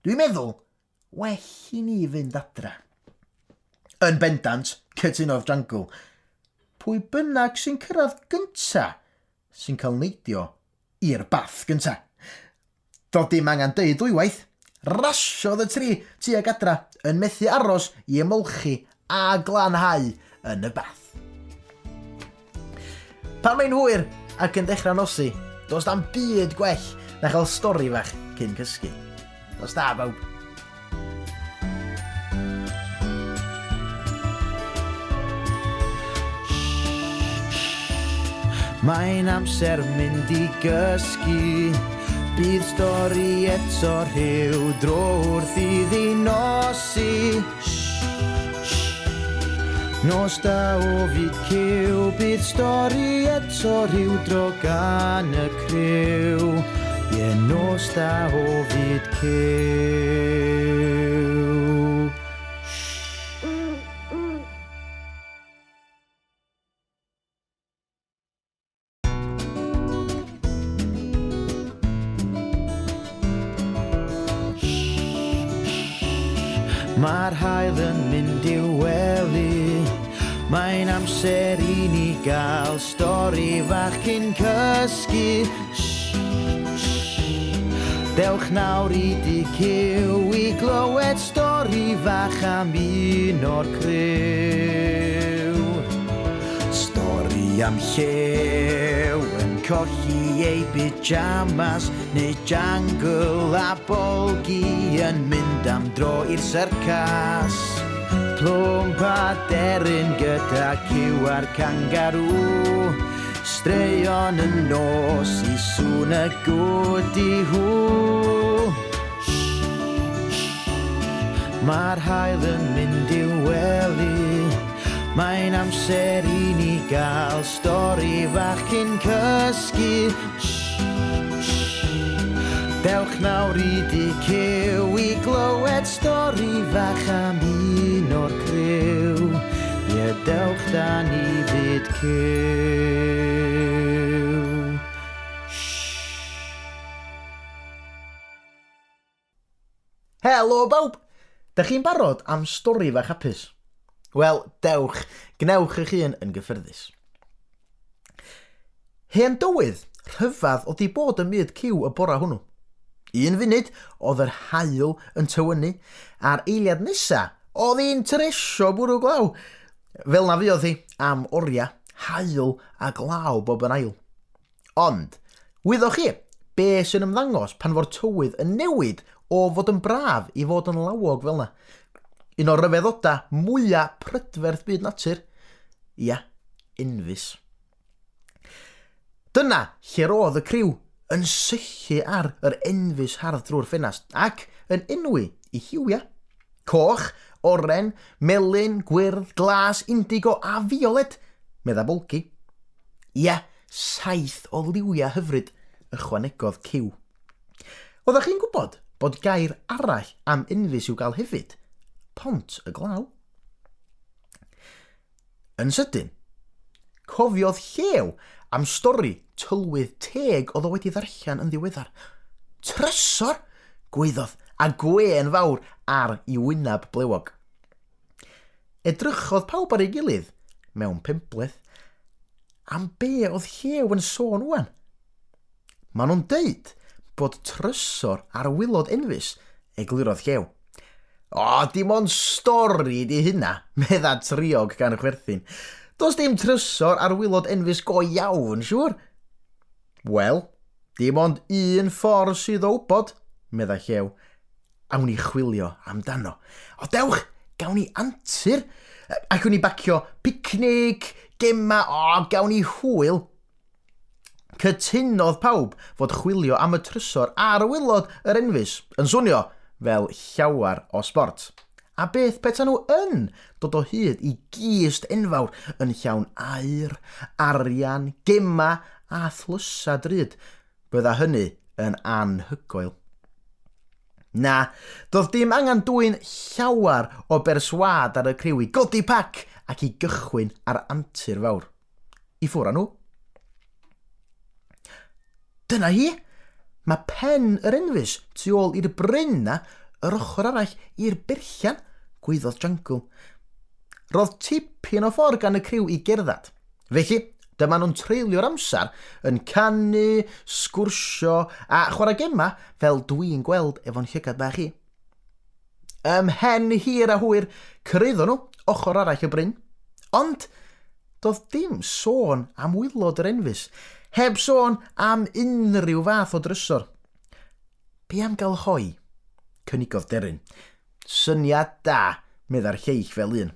S1: Dwi'n meddwl, well i ni fynd adra. Yn bendant, cytunodd Jungle. Pwy bynnag sy'n cyrraedd gynta sy'n cael neidio i'r bath gynta. Doedd dim angen deud dwywaith, rasiodd y 3 tuag adra yn methu aros i ymolchi a glanhau yn y bath. Pan mae'n hwyr ac yn dechrau nosi, does na'm byd gwell na chael stori fach cyn cysgu. Does da, bawb? Mae'n amser mynd i gysgu, bydd stori eto rhyw dro wrth iddi nosi. Nos da o fyd cyw, bydd stori eto rhyw dro gan y criw. Nos da o fyd cyw. Mae'r haul yn mynd i'w wely, mae'n amser i ni gael stori fach cyn cysgu. Dewch nawr i di cyw i glywed stori fach am un o'r criw. Stori am llew yn colli ei pyjamas, neu Jungle a Bolgi yn mynd am dro i'r syrcas. Plwmp a deryn gyda cyw a'r kangaroo, straeon yn nos i sŵn y gwdi hw. Mae'r haul yn mynd i'w wely, mae'n amser i ni gael stori fach cyn cysgu. Dewch nawr i di cyw i glywed stori fach am un o'r criw. Dewch da ni fyd cyw. Helo bawb! Dych chi'n barod am stori fach hapus? Wel, dewch, gnewch eich hun yn gyffyrddus. Hen dywydd, rhyfedd oedd i bod yn myd cyw y bora hwnnw. 1 funud oedd yr haul yn tywynnu, a'r eiliad nesa oedd hi'n tresio bwrw glaw. Fel na fuodd hi am oria, haul a glaw bob yn ail. Ond, wyddwch chi, be sy'n ymddangos pan fo'r tywydd yn newid o fod yn braf i fod yn lawog fel yna? Un o'r ryfeddoda mwyaf prydferth byd natur? Ia, enfys. Dyna lle roedd y criw yn sychu ar yr enfys hardd drwy'r ffenast ac yn enwi I hiwia. Coch, oren, melyn, gwyrdd, glas, indigo a fiolet, medda Bolgi. Ia, 7 o liwia hyfryd ychwanegodd Cyw. Oeddech chi'n gwybod bod gair arall am enfys i'w gael hefyd? Pont y glaw. Yn sydyn, cofiodd Llew am stori tylwydd teg oedd o wedi ddarllen yn ddiweddar. Trysor, gwaeddodd, a gwen fawr ar I wynab blewog. Edrychodd pawb ar ei gilydd mewn pembleth am be oedd Llew yn sôn wan. Maen nhw'n deud bod trysor ar wylod enfys eglurodd Llew. O, dim ond stori di hynna, medda triog gan chwerthin. Does dim trysor ar wylod enfys go iawn, siwr? Wel, dim ond un ffordd sydd o wybod, medda Llew. Awn ni chwilio amdano. O, dewch, gawn ni antur. Ac ni bacio picnic, gema, gawn ni hwyl. Cytunodd pawb fod chwilio am y trysor ar wylod yr enfys yn swnio fel llawar o sport. A beth peta nhw yn dod o hyd I gist enfawr yn llawn aur, arian, gema a thlysa drud. Bydda hynny yn anhygoel. Na, doedd dim angen dwyn llawar o berswad ar y criw I godi pac ac I gychwyn ar antur fawr. I ffwr â nhw. Dyna hi. Mae pen yr enfys tu ôl i'r bryn na yr ochr arall i'r berllan, gwaeddodd Jungle. Roedd tipyn o ffordd gan y criw I gerdded. Felly, dyma nhw'n treulio'r amser yn canu, sgwrsio a chwarae gema fel dwi'n gweld efo'n llygad bach I. Ymhen hir a hwyr, cyrraeddon nhw ochr arall y bryn. Ond, doedd dim sôn am wylod yr enfys, heb sôn am unrhyw fath o drysor. Be am gael hoi? Cynnigodd Deryn. Syniad da, medda'r lleill fel un.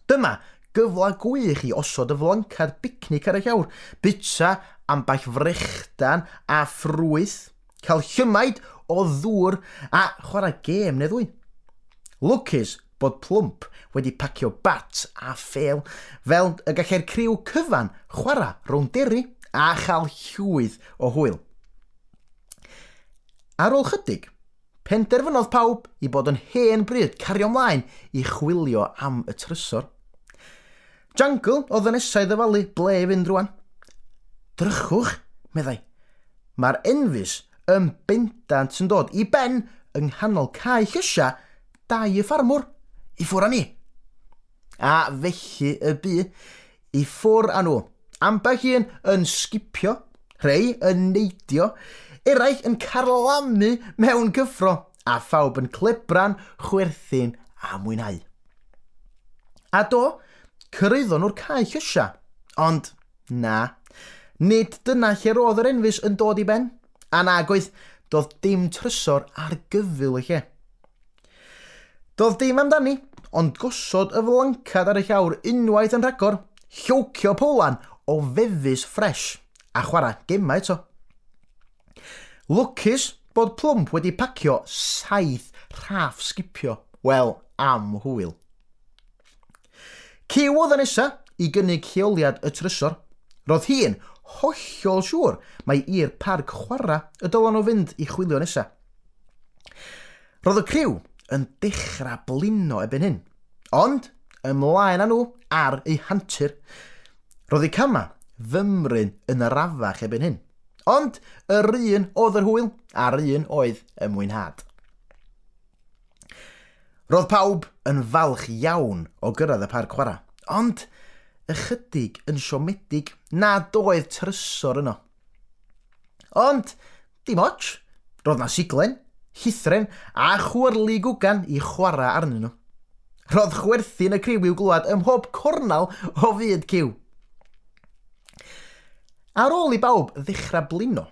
S1: Dyma gyfla gwych I osod y flancad bicnic ar y llawr, bita amball frechdan a ffrwyth, cael llymaid o ddŵr a chwarae gêm neu ddwy. Lwcus bod Plwmp wedi pacio bat a ffeil, fel y gallai'r criw cyfan chwarae rownd deri a chael llwyth o hwyl. Ar ôl chydig, penderfynodd pawb I bod yn hen bryd cario ymlaen I chwilio am y trysor. Jungle oedd yn nesau ddyfalu ble I fynd rwan. Drychwch, meddai. Mae'r enfys yn bendant yn dod I ben yng nghanol cae llysia 2 ffarmwr I ffwr â ni. A felly y bu I ffwr â nhw. Ambell un yn sgipio, rhai yn neidio, eraill yn carlamu mewn gyffro, a phawb yn clebran, chwerthin a mwynhau. A do, cyrraeddon nhw'r cae llysia, ond na, nid dyna lle roedd yr enfys yn dod I ben, a nagoedd doedd dim trysor ar gyfyl y lle. Doedd dim amdani, ond gosod y flancad ar y llawr unwaith yn rhagor, llwcio polan o fefus ffres a chwarae gema eto. Lwcus bod Plwmp wedi pacio 7 rhaff sgipio, wel am hwyl. Cyw oedd yn nesa I gynnig lleoliad y trysor. Roedd hi'n hollol siŵr mai i'r parc chwarae y dylan nhw fynd I chwilio nesa. Roedd y criw yn dechrau blino ebyn hyn, ond ymlaen â nhw ar eu hantur. Roedd eu cama fymryn yn arafach ebyn hyn, ond yr un oedd yr hwyl a'r un oedd y mwynhad. Roedd pawb yn falch iawn o gyrraedd y parc chwarae, ond ychydig yn siomedig nad oedd trysor yno. Ond, dim ots, roedd na siglen, llithren a chwyrlu gwgan I chwarae arnyn nhw. Roedd chwerthin y criw i'w glwad ym mhob cornal o fyd Cyw. Ar ôl I bawb ddechrau blino,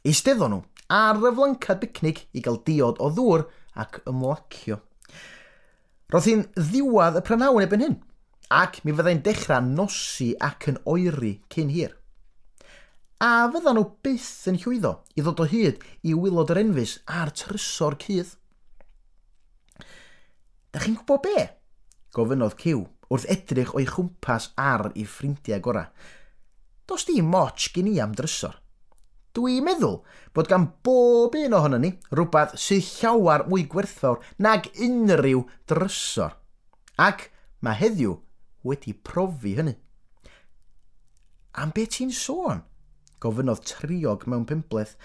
S1: eisteddon nhw ar y flancad bicnic I gael diod o ddŵr ac ymlacio. Roedd hi'n ddiwedd y prynawn ebyn hyn, ac mi fyddai'n dechrau nosi ac yn oeri cyn hir. A fyddan nhw byth yn llwyddo I ddod o hyd I wylod yr enfys a'r Trysor cudd. Da chi'n gwybod be? Gofynodd Cyw wrth edrych o'i chwmpas ar ei ffrindiau gorau. Dos di moch gyn I am Trysor. Dwi'n meddwl bod gan bob un ohono ni rhywbeth sydd llawer mwy gwerthfawr nag unrhyw Trysor. Ac mae heddiw wedi profi hynny. Am be ti'n sôn? Gofynodd triog mewn pimpleth.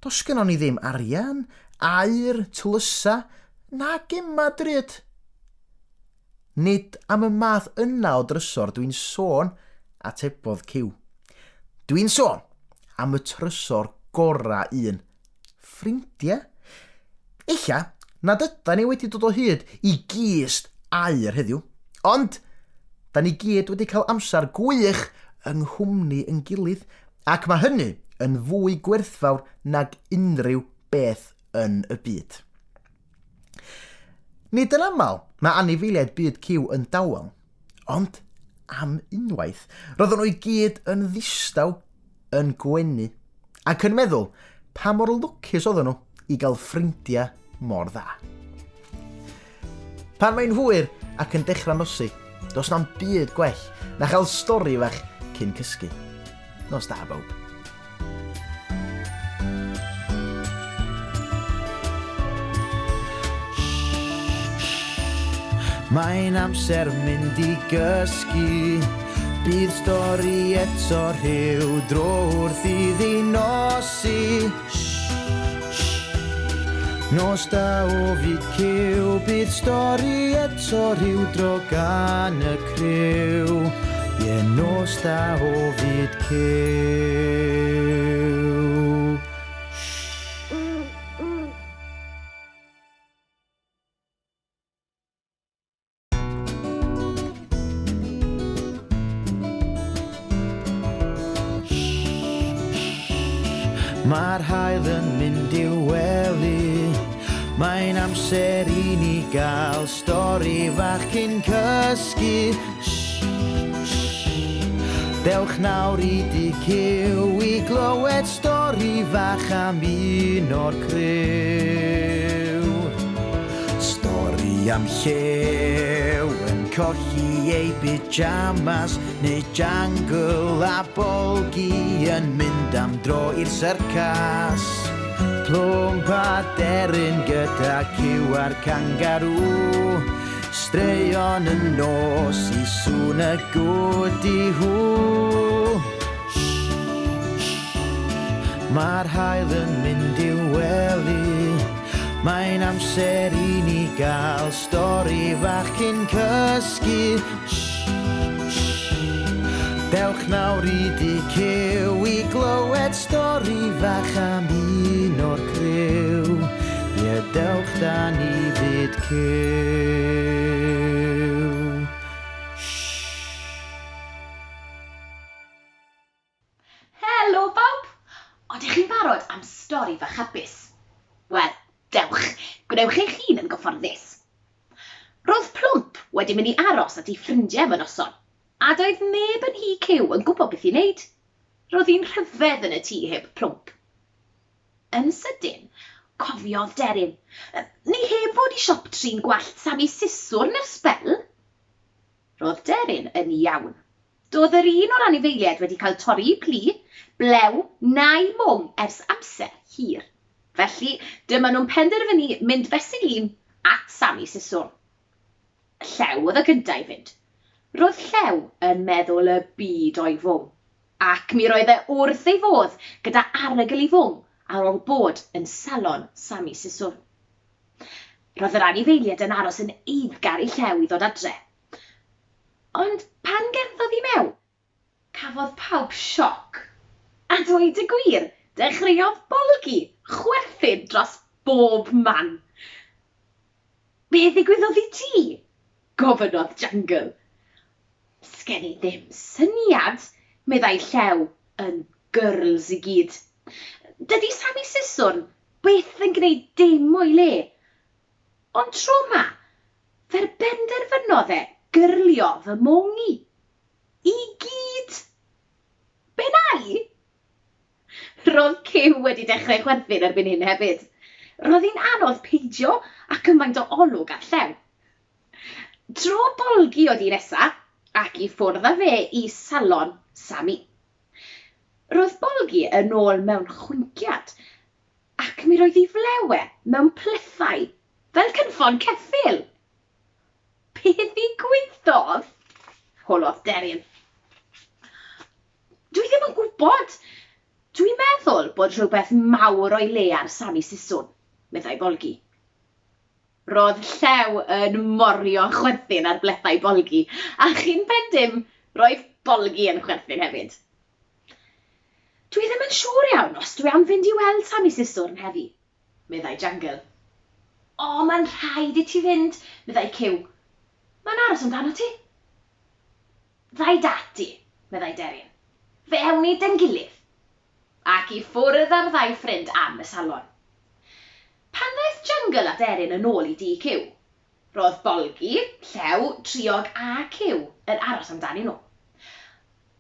S1: Dos gynnon ni ddim arian, air, tlysa, nag yma dryd. Nid am y math yna o Trysor dwi'n sôn, atebodd Cyw. Dwi'n sôn am y Trysor gora un. Ffrindiau? Ella nad yda ni wedi dod o hyd I gist air heddiw, ond da ni gyd wedi cael amser gwych yng nghwmni yn gilydd, ac mae hynny yn fwy gwerthfawr nag unrhyw beth yn y byd. Nid yn aml mae anifeiliaid byd Cyw yn dawel, ond am unwaith roedden nhw I gyd yn ddistaw, yn gwenu, ac yn meddwl pa mor lwcus oedden nhw I gael ffrindiau mor dda. Pan mae'n hwyr ac yn dechrau nosi, dos na'm byd gwell na chael stori fach cyn cysgu. Nos da bawb. Mae'n amser mynd I gysgu, bydd stori eto rhyw dro wrth iddi nosi. Nos da o fyd Cyw, bydd stori eto rhyw dro gan y criw. Ie, nos da o fyd Cyw. Mae'r haul yn mynd i'w wely, mae'n amser I ni gael stori fach cyn cysgu. Dewch nawr I di Cyw I glywed stori fach am un o'r criw. Stori am llew yn colli ei pyjamas, neu jungle a bolgi yn mynd am dro i'r syrcas. Plwmp a deryn gyda Cyw a'r kangaroo, straeon yn nos I sŵn y gwdi hw. Mae'r haul yn mynd i'w wely, mae'n amser I ni gael stori fach cyn cysgu. Dewch nawr I di Cyw I glywed stori fach am un o'r criw. Ie, dewch da ni fyd Cyw.
S2: Helo bawb! Odych chi'n barod am stori fach hapus? Wel, dewch, gwnewch eich hun yn gyfforddus. Roedd Plwmp wedi mynd I aros at ei ffrindiau mewn noson, a doedd neb yn hi Cyw yn gwybod beth I wneud. Roedd hi'n rhyfedd yn y tŷ heb Plwmp. Yn sydyn, cofiodd Deryn, ni heb fod I siop trin gwallt Sami Siswrn ers sbel. Roedd Deryn yn iawn. Doedd yr un o'r anifeiliaid wedi cael torri I plu, blew neu mwng ers amser hir. Felly, dyma nhw'n penderfynu mynd fesul un at Sami Siswrn. Llew oedd y gyntaf I fynd. Roedd Llew yn meddwl y byd o'i fwng, ac mi roedd wrth ei fodd gyda arogl I fwng ar ôl bod yn salon Sami Siswrn. Roedd yr anifeiliaid yn aros yn eiddgar I Llew I ddod adre. Ond pan gerddodd I mewn, cafodd pawb sioc. A dweud y gwir, dechreuodd bolgi chwerthin dros bob man. Be ddigwyddodd I ti? Gofynodd Jungle. Sgen I ddim syniad, meddai Llew, yn girls i gyd. Dydy Sami Siswrn byth yn gwneud dim o'i le. Ond tro yma, fer benderfynodd e gyrlio fy mongi. I gyd. Be nai? Roedd Cyw wedi dechrau chwerthin erbyn hyn hefyd. Roedd hi'n anodd peidio a cymaint o olwg ar llew. Tro bolgi oedd hi nesaf ac i ffwrdd â fe i salon Sami. Roedd bolgi yn ôl mewn chwynciad ac mi roedd hi flewe mewn plythau fel cynffon ceffyl. Beth ddigwyddodd? Holodd Deryn. Dwi ddim yn gwybod. Dwi'n meddwl bod rhywbeth mawr o'i le ar Sami Siswrn, meddai bolgi. Roedd llew yn morio chwerthin ar blethau bolgi, a chi'n pendym roedd bolgi yn chwerthin hefyd. Dwi ddim yn siŵr iawn os dwi am fynd i weld Sami Siswrn heddi, meddai Jungle. O, mae'n rhaid i ti fynd, meddai Cyw. Mae'n aros amdano ti. Ddai dati, meddai Deryn. Fewn ni dyn gilydd. Ac i ffwrdd ar ddau ffrind am y salon. Pan ddaeth Jungle a Deryn yn ôl i dŷ Cyw, roedd bolgi, llew, triog a Cyw yn aros amdani nhw.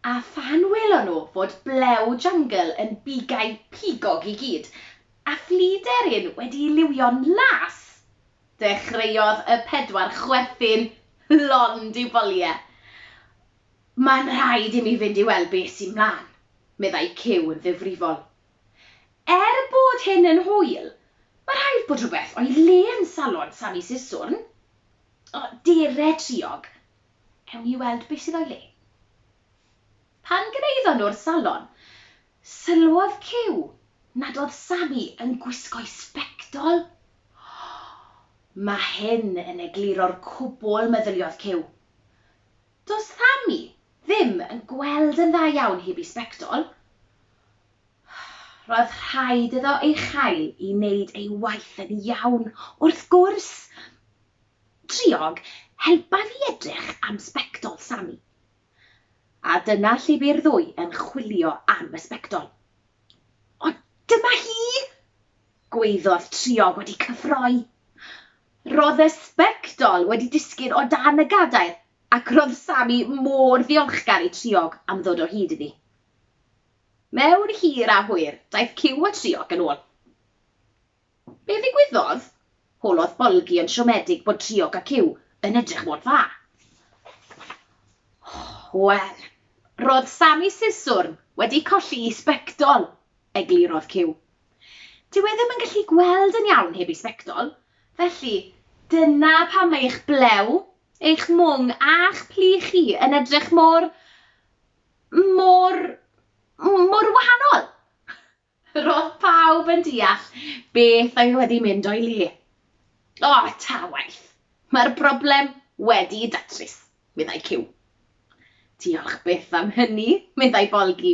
S2: A phan welon nhw fod blew Jungle yn bigau pigog i gyd, a ffli Deryn wedi liwio'n las, dechreuodd y pedwar chwerthin lond i boliau. Mae'n rhaid i mi fynd i weld beth sy'n mlaen, meddai Cyw yn ddifrifol. Bod hyn yn hwyl, mae rhaid bod rhywbeth o'i le yn salon Sami Siswrn. Dere triog, ewn i weld beth sydd o'i le. Pan gneudon nhw'r salon, sylwodd Cyw nad oedd Sami yn gwisgo'i sbectol. Mae hyn yn egluro'r cwbl, meddyliodd Cyw. Does Sami ddim yn gweld yn dda iawn heb ei sbectol? Roedd rhaid iddo ei chael i wneud ei waith yn iawn. Wrth gwrs, triog helpa fi edrych am sbectol Sami. A dyna lle bu'r ddwy yn chwilio am y sbectol. O, dyma hi! Gwaeddodd triog wedi cyffroi. Roedd y sbectol wedi disgyn o dan y gadair ac roedd Sami mor ddiolchgar i triog am ddod o hyd iddi. Mewn hir a hwyr, daeth Cyw a triog yn ôl. Be ddigwyddodd? Holodd bolgi yn siomedig bod triog a Cyw yn edrych mor dda. Wel, roedd Sami Siswrn wedi colli ei sbectol, eglurodd Cyw. Dyw e ddim yn gallu gweld yn iawn heb ei sbectol, felly dyna pam eich blew, eich mwng a'ch pli chi yn edrych mor wahanol. Roedd pawb yn deall beth oedd wedi mynd o'i le. O, ta waith. Mae'r broblem wedi datrys, meddai Cyw. Diolch byth am hynny, meddai bolgi,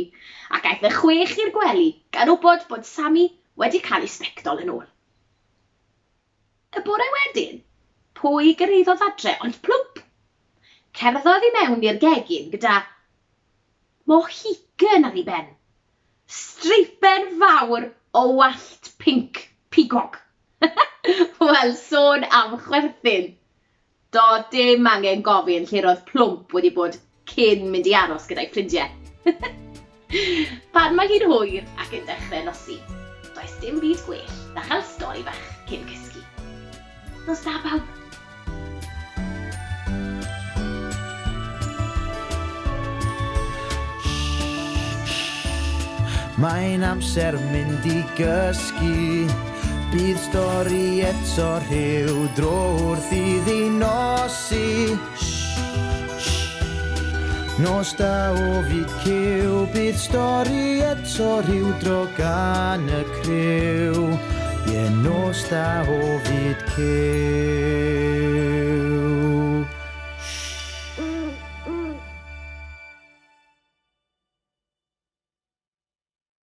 S2: ac aeth y 6 i'r gwely gan wybod bod Sami wedi cael ei sbectol yn ôl. Y bore wedyn, pwy gyrhaeddodd adre ond plwp. Cerddodd i mewn i'r gegin gyda mohican ar ei ben. Streipen fawr o wallt pinc pigog. Wel, sôn am chwerthin. Do dim angen gofyn lle roedd plwmp wedi bod cyn mynd i aros gyda'i ffrindiau. Pan mae hi'n hwyr ac yn dechrau nosi, does dim byd gwell na chael stori bach cyn cysgu. Nos da bawb.
S1: Mae'n amser mynd i gysgu, bydd stori eto rhyw dro wrth iddi nosi. Nos da o fyd Cyw, bydd stori eto rhyw dro gan y criw. Ie, nos da o fyd Cyw.